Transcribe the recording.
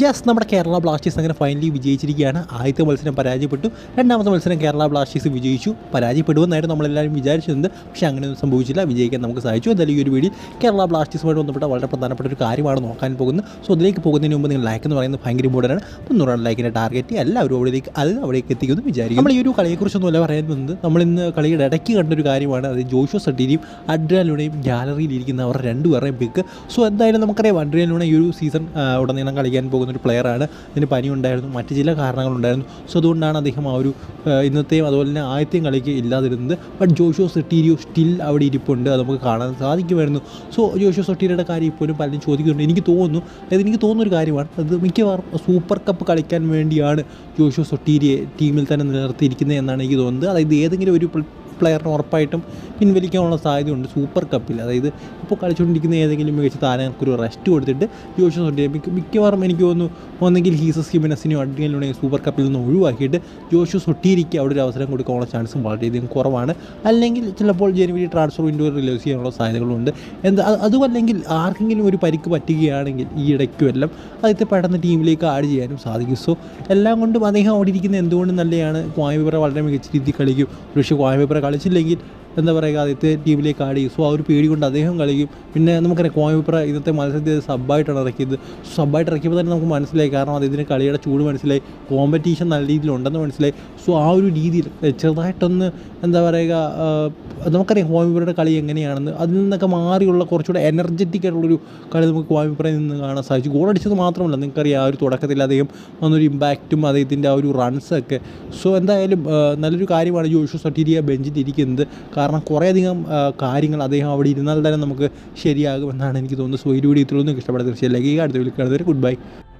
Yes, നമ്മുടെ Kerala Blasters അങ്ങനെ finally വിജയിച്ചിരിക്കുകയാണ്. ആദ്യത്തെ മത്സരം പരാജയപ്പെട്ടു, രണ്ടാമത്തെ മത്സരം കേരള ബ്ലാസ്റ്റേഴ്സ് വിജയിച്ചു. പരാജയപ്പെടുമെന്നായിരുന്നു നമ്മളെല്ലാവരും വിചാരിച്ചിരുന്നത്, പക്ഷേ അങ്ങനെയൊന്നും സംഭവിച്ചില്ല. വിജയിക്കാൻ നമുക്ക് സാധിച്ചു. എന്തായാലും ഈ ഒരു വീഡിയോ കേരള ബ്ലാസ്റ്റേഴ്സുമായിട്ട് ബന്ധപ്പെട്ട വളരെ പ്രധാനപ്പെട്ട ഒരു കാര്യമാണ് നോക്കാൻ പോകുന്നത്. സോ അതിലേക്ക് പോകുന്നതിന് മുമ്പ് നിങ്ങൾ ലൈക്ക് എന്ന് പറയുന്നത് ഭയങ്കര ഇമ്പോർട്ടൻ്റ് ആണ്. 300 ലൈക്കിൻ്റെ ടാർഗറ്റ് എല്ലാവരും അവിടേക്ക് എത്തിക്കുമെന്ന് വിചാരിക്കും. നമ്മൾ ഈ ഒരു കളിയെക്കുറിച്ചൊന്നുമല്ല പറയാൻ പോകുന്നത്. നമ്മളിന്ന് കളിയുടെ ഇടയ്ക്ക് കണ്ടൊരു കാര്യമാണ്. അത് ജോഷുവ സട്ടീരിയും അഡ്രിയാൻ ലൂണയും ഗാലറിയിൽ ഇരിക്കുന്ന അവർ രണ്ടുപേരുടെയും പിക്ക്. സോ എന്തായാലും നമുക്കറിയാം, അഡ്രിയാൻ ലൂണ ഈ ഒരു സീസൺ ഉടനീളം കളിക്കാൻ പോകുന്നൊരു പ്ലെയറാണ്. ഇതിന് പനി ഉണ്ടായിരുന്നു, മറ്റ് ചില കാരണങ്ങളുണ്ടായിരുന്നു. സോ അതുകൊണ്ടാണ് അദ്ദേഹം ആ ഒരു ഇന്നത്തെയും അതുപോലെ തന്നെ ആദ്യത്തെയും കളിക്ക് ഇല്ലാതിരുന്നത്. ബട്ട് ജോഷുവ സട്ടീരിയോ സ്റ്റിൽ അവിടെ ഇരിപ്പുണ്ട്, അത് നമുക്ക് കാണാൻ സാധിക്കുമായിരുന്നു. സോ ജോഷുവ സട്ടീരിയുടെ കാര്യം ഇപ്പോഴും പലരും ചോദിക്കുന്നുണ്ട്. എനിക്ക് തോന്നുന്നൊരു കാര്യമാണ്, അത് മിക്കവാറും സൂപ്പർ കപ്പ് കളിക്കാൻ വേണ്ടിയാണ് ജോഷുവ സട്ടീരിയെ ടീമിൽ തന്നെ നിലനിർത്തിയിരിക്കുന്നത് എന്നാണ് എനിക്ക് തോന്നുന്നത്. അതായത് ഏതെങ്കിലും ഒരു പ്ലെയറിന് ഉറപ്പായിട്ടും പിൻവലിക്കാനുള്ള സാധ്യതയുണ്ട് സൂപ്പർ കപ്പിൽ. അതായത് ഇപ്പോൾ കളിച്ചുകൊണ്ടിരിക്കുന്ന ഏതെങ്കിലും മികച്ച താരങ്ങൾക്കൊരു റെസ്റ്റ് കൊടുത്തിട്ട് ജോഷുവ സട്ടീരിയെ മിക്കവാറും എനിക്ക് തോന്നുന്നു ഒന്നെങ്കിൽ ഹീസസ് ഹിമെനസിനെയോ അഡ്രിയാൻ ലൂണയോ സൂപ്പർ കപ്പിൽ നിന്ന് ഒഴിവാക്കിയിട്ട് ജോഷുവ സട്ടീരിക്ക് അവിടെ ഒരു അവസരം കൊടുക്കാനുള്ള ചാൻസും വളരെയധികം കുറവാണ്. അല്ലെങ്കിൽ ചിലപ്പോൾ ജനുവരി ട്രാൻസ്ഫർ വിൻഡോ റിലീസ് ചെയ്യാനുള്ള സാധ്യതകളുണ്ട്. അതുമല്ലെങ്കിൽ ആർക്കെങ്കിലും ഒരു പരിക്ക് പറ്റുകയാണെങ്കിൽ ഈ ഇടയ്ക്കുമെല്ലാം അദ്ദേഹത്തെ പെട്ടെന്ന് ടീമിലേക്ക് ആഡ് ചെയ്യാനും സാധിക്കും. സോ എല്ലാം കൊണ്ടും അദ്ദേഹം അവിടെ ഇരിക്കുന്നത് എന്തുകൊണ്ടും നല്ലതാണ്. ക്വാമി വളരെ മികച്ച രീതിയിൽ കളിക്കും. പക്ഷേ ക്വാമി കളിച്ചില്ലെങ്കിൽ എന്താ പറയുക, ആദ്യത്തെ ടീമിലേക്ക് ആഡ് ചെയ്യും. സോ ആ ഒരു പേടി കൊണ്ട് അദ്ദേഹം കളിക്കും. പിന്നെ നമുക്കറിയാം, ക്വാമിപ്ര ഇന്നത്തെ മത്സരത്തിൽ സബ്ബായിട്ടാണ് ഇറക്കിയത്. സബ്ബായിട്ട് ഇറക്കിയപ്പോൾ തന്നെ നമുക്ക് മനസ്സിലായി, കാരണം അദ്ദേഹത്തിന് കളിയുടെ ചൂട് മനസ്സിലായി, കോമ്പറ്റീഷൻ നല്ല രീതിയിലുണ്ടെന്ന് മനസ്സിലായി. സോ ആ ഒരു രീതിയിൽ ചെറുതായിട്ടൊന്ന് എന്താ പറയുക, നമുക്കറിയാം ക്വാമിപ്രയുടെ കളി എങ്ങനെയാണെന്ന്. അതിൽ നിന്നൊക്കെ മാറിയുള്ള കുറച്ചുകൂടെ എനർജറ്റിക് ആയിട്ടുള്ളൊരു കളി നമുക്ക് ക്വാമിപ്രയിൽ നിന്ന് കാണാൻ സാധിച്ചു. ഗോൾ അടിച്ചത് മാത്രമല്ല, നിങ്ങൾക്കറിയാം ആ ഒരു തുടക്കത്തിൽ അദ്ദേഹം വന്നൊരു ഇമ്പാക്റ്റും അദ്ദേഹത്തിൻ്റെ ആ ഒരു റൺസൊക്കെ. സോ എന്തായാലും നല്ലൊരു കാര്യമാണ് ജോഷുവ സട്ടീരിയ ബെഞ്ചിലിരിക്കുന്നത്. കാരണം കുറേയധികം കാര്യങ്ങൾ അദ്ദേഹം അവിടെ ഇരുന്നാൽ തന്നെ നമുക്ക് ശരിയാകുമെന്നാണ് എനിക്ക് തോന്നുന്നത്. സോ ഈ വീഡിയോ ഇത്രയൊന്നും ഇഷ്ടപ്പെടുന്നത് തീർച്ചയായും ലൈക്ക് ചെയ്യുക. അടുത്ത വീഡിയോയിൽ കാണുന്നവരെ ഗുഡ് ബൈ.